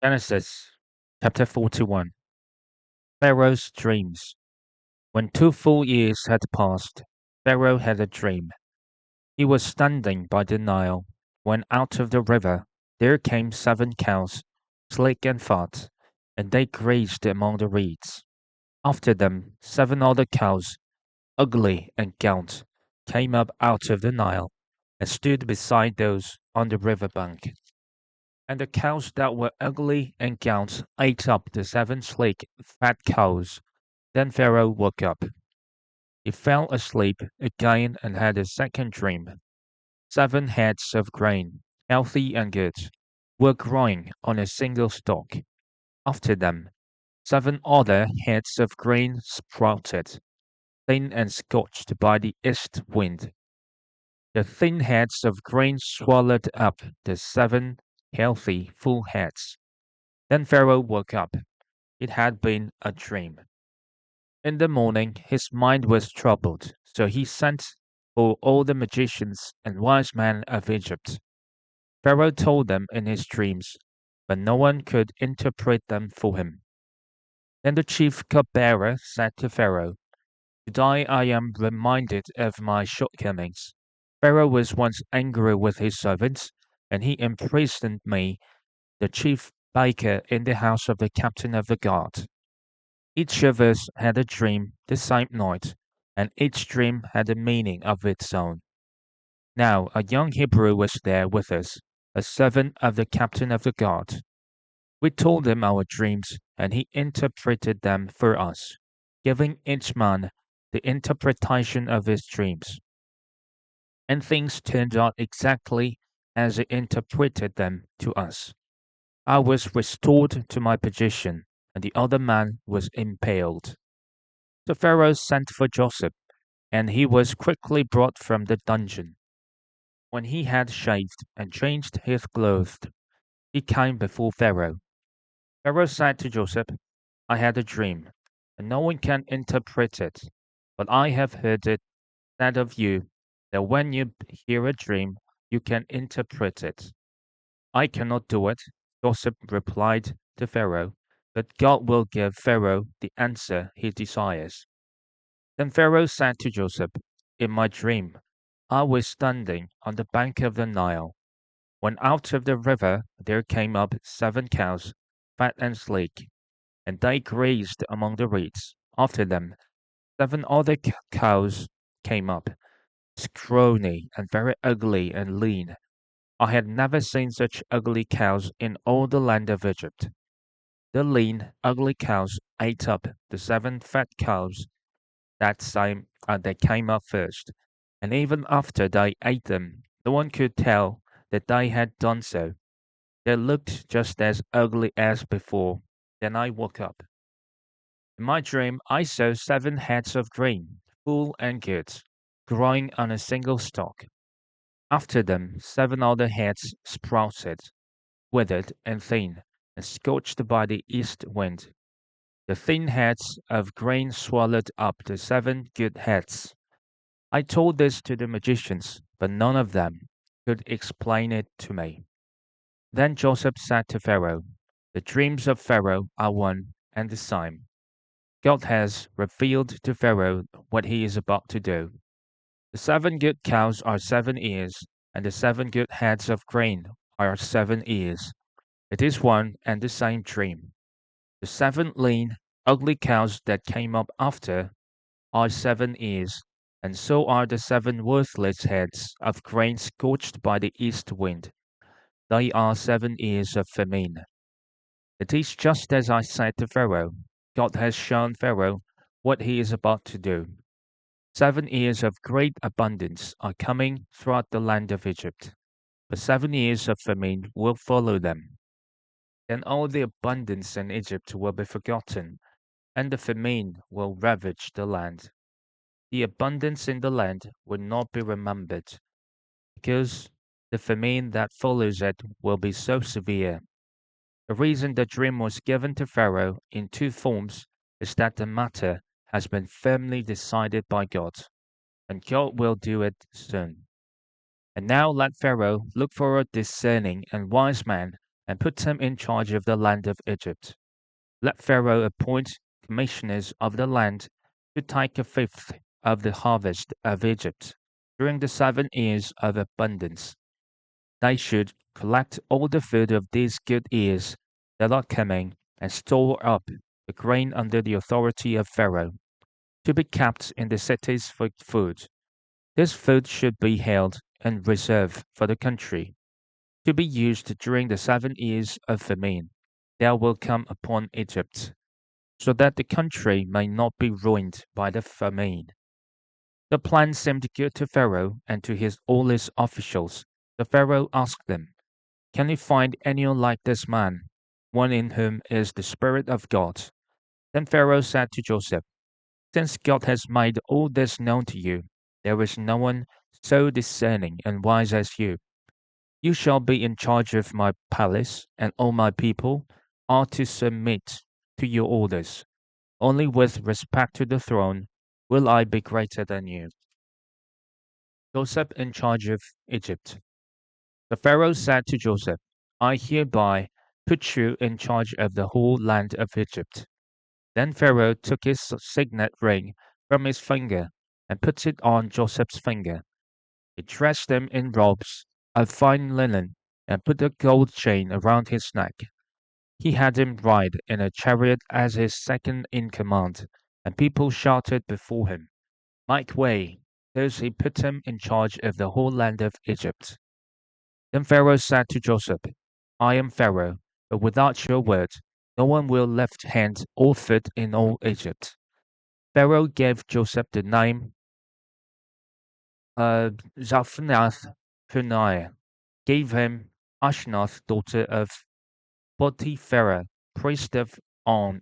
Genesis chapter 41. Pharaoh's dreams. When 2 full years had passed, Pharaoh had a dream. He was standing by the Nile, when out of the river there came 7 cows, sleek and fat, and they grazed among the reeds. After them 7 other cows, ugly and gaunt, came up out of the Nile, and stood beside those on the river bank. And the cows that were ugly and gaunt ate up the 7 sleek, fat cows. Then Pharaoh woke up. He fell asleep again and had a second dream. 7 heads of grain, healthy and good, were growing on a single stalk. After them, 7 other heads of grain sprouted, thin and scorched by the east wind. The thin heads of grain swallowed up the 7 healthy, full heads. Then Pharaoh woke up. It had been a dream. In the morning his mind was troubled, so he sent for all the magicians and wise men of Egypt. Pharaoh told them in his dreams, but no one could interpret them for him. Then the chief cupbearer said to Pharaoh, Today I am reminded of my shortcomings. Pharaoh was once angry with his servants, and he imprisoned me, the chief baker, in the house of the captain of the guard. Each of us had a dream the same night, and each dream had a meaning of its own. Now a young Hebrew was there with us, a servant of the captain of the guard. We told him our dreams, and he interpreted them for us, giving each man the interpretation of his dreams. And things turned out exactly as he interpreted them to us. I was restored to my position, and the other man was impaled. The Pharaoh sent for Joseph, and he was quickly brought from the dungeon. When he had shaved and changed his clothes, he came before Pharaoh. Pharaoh said to Joseph, I had a dream, and no one can interpret it, but I have heard it said of you that when you hear a dream, you can interpret it. I cannot do it, Joseph replied to Pharaoh, but God will give Pharaoh the answer he desires. Then Pharaoh said to Joseph, In my dream, I was standing on the bank of the Nile, when out of the river there came up 7 cows, fat and sleek, and they grazed among the reeds. After them, 7 other cows came up, scrawny and very ugly and lean. I had never seen such ugly cows in all the land of Egypt. The lean, ugly cows ate up the 7 fat cows that came up first, and even after they ate them, no one could tell that they had done so. They looked just as ugly as before. Then I woke up. In my dream, I saw 7 heads of grain, full and good, growing on a single stalk. After them, 7 other heads sprouted, withered and thin, and scorched by the east wind. The thin heads of grain swallowed up the 7 good heads. I told this to the magicians, but none of them could explain it to me. Then Joseph said to Pharaoh, The dreams of Pharaoh are one and the same. God has revealed to Pharaoh what he is about to do. The 7 good cows are 7 years, and the 7 good heads of grain are 7 years. It is one and the same dream. The 7 lean, ugly cows that came up after are 7 years, and so are the 7 worthless heads of grain scorched by the east wind. They are 7 years of famine. It is just as I said to Pharaoh. God has shown Pharaoh what he is about to do. 7 years of great abundance are coming throughout the land of Egypt, but 7 years of famine will follow them. Then all the abundance in Egypt will be forgotten, and the famine will ravage the land. The abundance in the land will not be remembered, because the famine that follows it will be so severe. The reason the dream was given to Pharaoh in 2 forms is that the matter has been firmly decided by God, and God will do it soon. And now let Pharaoh look for a discerning and wise man and put them in charge of the land of Egypt. Let Pharaoh appoint commissioners of the land to take a fifth of the harvest of Egypt during the 7 years of abundance. They should collect all the food of these good years that are coming and store up the grain under the authority of Pharaoh, to be kept in the cities for food. This food should be held in reserve for the country, to be used during the 7 years of famine that will come upon Egypt, so that the country may not be ruined by the famine. The plan seemed good to Pharaoh and to all his officials. The Pharaoh asked them, "Can you find anyone like this man, one in whom is the Spirit of God?" Then Pharaoh said to Joseph, "Since God has made all this known to you, there is no one so discerning and wise as you. You shall be in charge of my palace, and all my people are to submit to your orders. Only with respect to the throne will I be greater than you." Joseph in charge of Egypt. The Pharaoh said to Joseph, "I hereby put you in charge of the whole land of Egypt." Then Pharaoh took his signet ring from his finger and put it on Joseph's finger. He dressed him in robes of fine linen and put a gold chain around his neck. He had him ride in a chariot as his second in command, and people shouted before him, "Make way!" Thus he put him in charge of the whole land of Egypt. Then Pharaoh said to Joseph, "I am Pharaoh, but without your word, no one will lift hand or foot in all Egypt." Pharaoh gave Joseph the name Zaphnath-Paneah, gave him Asenath, daughter of Potipharah, priest of On,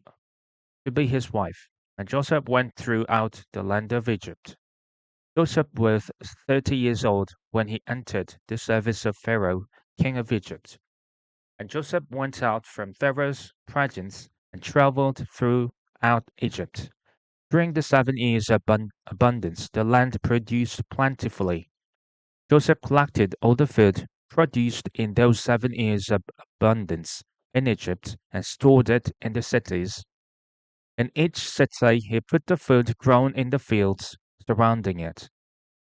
to be his wife, and Joseph went throughout the land of Egypt. Joseph was 30 years old when he entered the service of Pharaoh, king of Egypt. And Joseph went out from Pharaoh's presence and traveled throughout Egypt. During the 7 years of abundance, the land produced plentifully. Joseph collected all the food produced in those 7 years of abundance in Egypt and stored it in the cities. In each city he put the food grown in the fields surrounding it.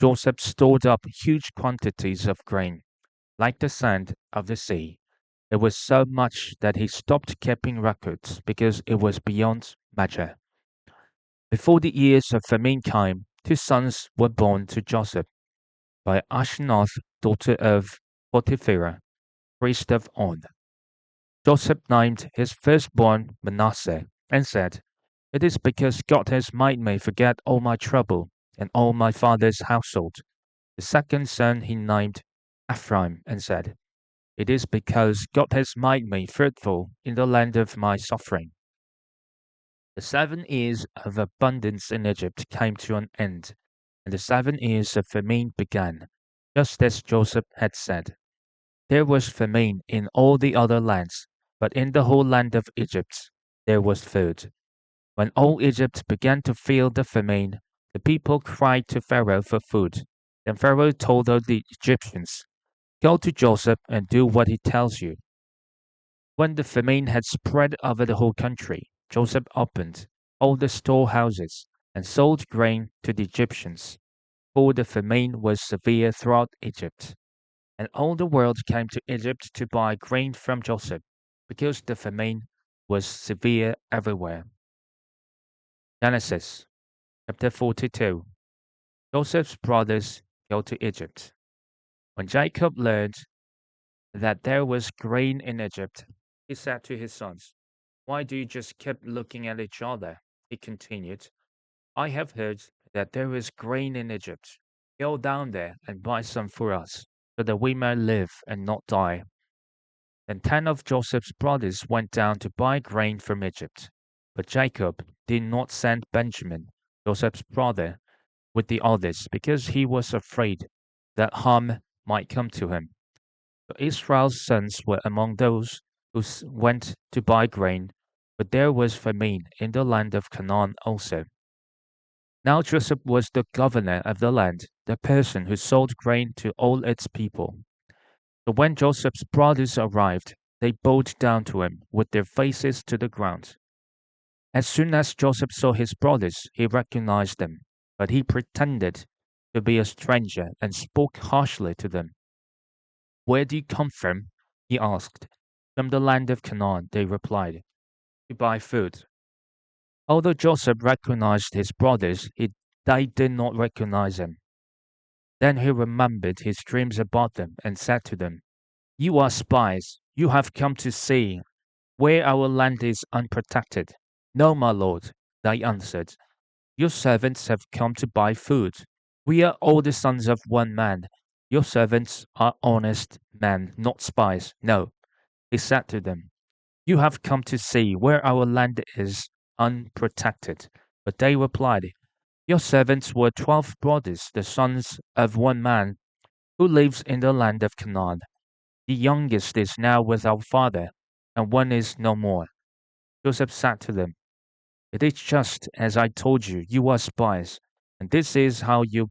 Joseph stored up huge quantities of grain, like the sand of the sea. It was so much that he stopped keeping records because it was beyond measure. Before the years of famine came, two sons were born to Joseph by Asenath, daughter of Potipharah, priest of On. Joseph named his firstborn Manasseh and said, "It is because God has made me forget all my trouble and all my father's household." The second son he named Ephraim and said, "It is because God has made me fruitful in the land of my suffering." The 7 years of abundance in Egypt came to an end, and the 7 years of famine began, just as Joseph had said. There was famine in all the other lands, but in the whole land of Egypt there was food. When all Egypt began to feel the famine, the people cried to Pharaoh for food. Then Pharaoh told all the Egyptians, "Go to Joseph and do what he tells you." When the famine had spread over the whole country, Joseph opened all the storehouses and sold grain to the Egyptians, for the famine was severe throughout Egypt. And all the world came to Egypt to buy grain from Joseph, because the famine was severe everywhere. Genesis chapter 42. Joseph's brothers go to Egypt. When Jacob learned that there was grain in Egypt, he said to his sons, "Why do you just keep looking at each other?" He continued, "I have heard that there is grain in Egypt. Go down there and buy some for us, so that we may live and not die." Then 10 of Joseph's brothers went down to buy grain from Egypt. But Jacob did not send Benjamin, Joseph's brother, with the others, because he was afraid that harm might come to him. So Israel's sons were among those who went to buy grain, but there was famine in the land of Canaan also. Now Joseph was the governor of the land, the person who sold grain to all its people. So when Joseph's brothers arrived, they bowed down to him with their faces to the ground. As soon as Joseph saw his brothers, he recognized them, but he pretended to be a stranger and spoke harshly to them. Where do you come from? He asked. From the land of Canaan, they replied, to buy food. Although Joseph recognized his brothers, they did not recognize him. Then he remembered his dreams about them and said to them, You are spies. You have come to see where our land is unprotected. No, my lord, they answered. Your servants have come to buy food. We are all the sons of one man. Your servants are honest men, not spies. No, he said to them. You have come to see where our land is unprotected. But they replied, Your servants were 12 brothers, the sons of one man, who lives in the land of Canaan. The youngest is now with our father, and one is no more. Joseph said to them, It is just as I told you, you are spies, and this is how you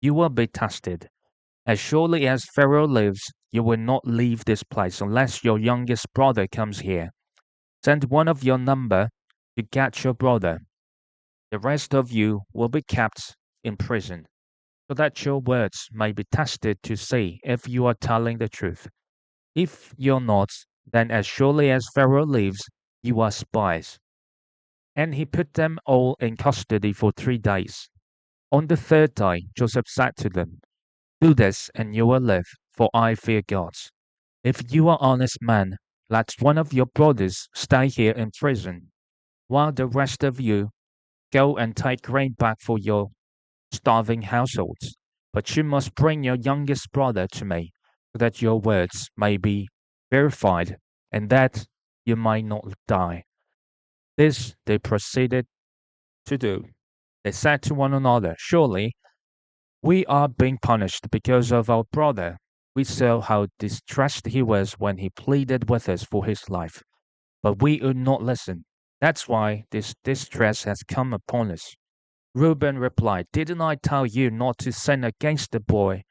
will be tested. As surely as Pharaoh lives, you will not leave this place unless your youngest brother comes here. Send one of your number to get your brother. The rest of you will be kept in prison, so that your words may be tested to see if you are telling the truth. If you're not, then as surely as Pharaoh lives, you are spies. And he put them all in custody for 3 days. On the third day, Joseph said to them, Do this, and you will live, for I fear God. If you are honest men, let one of your brothers stay here in prison, while the rest of you go and take grain back for your starving households. But you must bring your youngest brother to me, so that your words may be verified, and that you may not die. This they proceeded to do. They said to one another, Surely we are being punished because of our brother. We saw how distressed he was when he pleaded with us for his life, but we would not listen. That's why this distress has come upon us. Reuben replied, Didn't I tell you not to sin against the boy?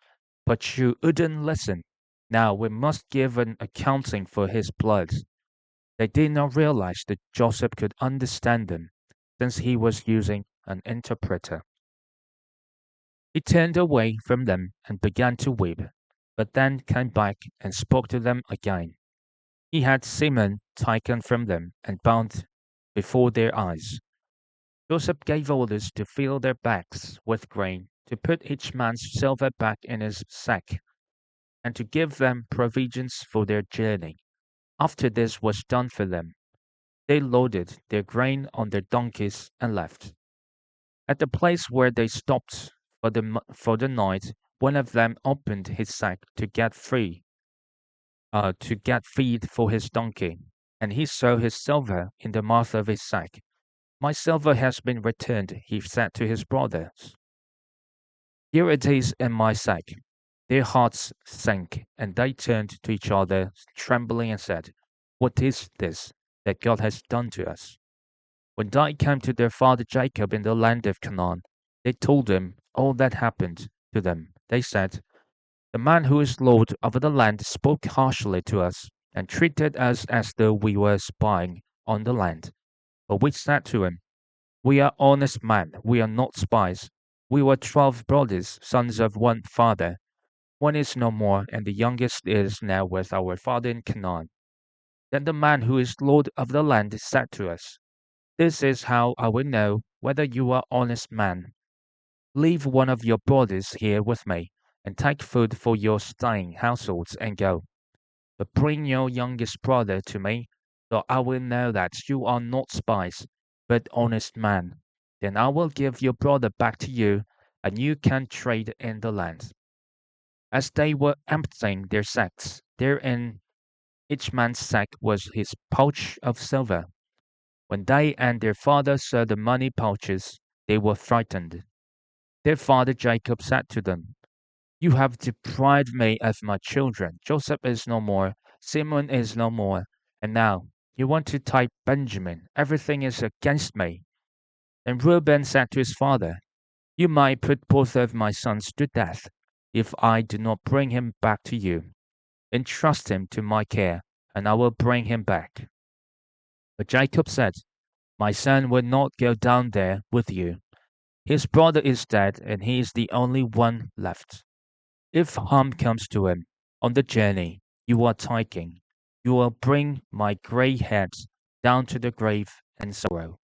But you wouldn't listen. Now we must give an accounting for his blood. They did not realize that Joseph could understand them, since he was using an interpreter. He turned away from them and began to weep, but then came back and spoke to them again. He had Simon taken from them and bound before their eyes. Joseph gave orders to fill their bags with grain, to put each man's silver back in his sack, and to give them provisions for their journey. After this was done for them, they loaded their grain on their donkeys and left. At the place where they stopped for the night, one of them opened his sack to get feed for his donkey, and he saw his silver in the mouth of his sack. My silver has been returned, he said to his brothers. Here it is in my sack. Their hearts sank, and they turned to each other, trembling, and said, What is this that God has done to us? When they came to their father Jacob in the land of Canaan, they told him all that happened to them. They said, The man who is lord over the land spoke harshly to us and treated us as though we were spying on the land. But we said to him, We are honest men, we are not spies. We were 12 brothers, sons of one father. One is no more, and the youngest is now with our father in Canaan. Then the man who is lord of the land said to us, This is how I will know whether you are honest men. Leave one of your brothers here with me, and take food for your staying households and go. But bring your youngest brother to me, so I will know that you are not spies, but honest men. Then I will give your brother back to you, and you can trade in the land. As they were emptying their sacks, there in each man's sack was his pouch of silver. When they and their father saw the money pouches, they were frightened. Their father Jacob said to them, You have deprived me of my children. Joseph is no more, Simon is no more, and now you want to take Benjamin. Everything is against me. Then Reuben said to his father, You might put both of my sons to death if I do not bring him back to you. Entrust him to my care, and I will bring him back." But Jacob said, "My son will not go down there with you. His brother is dead, and he is the only one left. If harm comes to him on the journey you are taking, you will bring my gray head down to the grave in sorrow."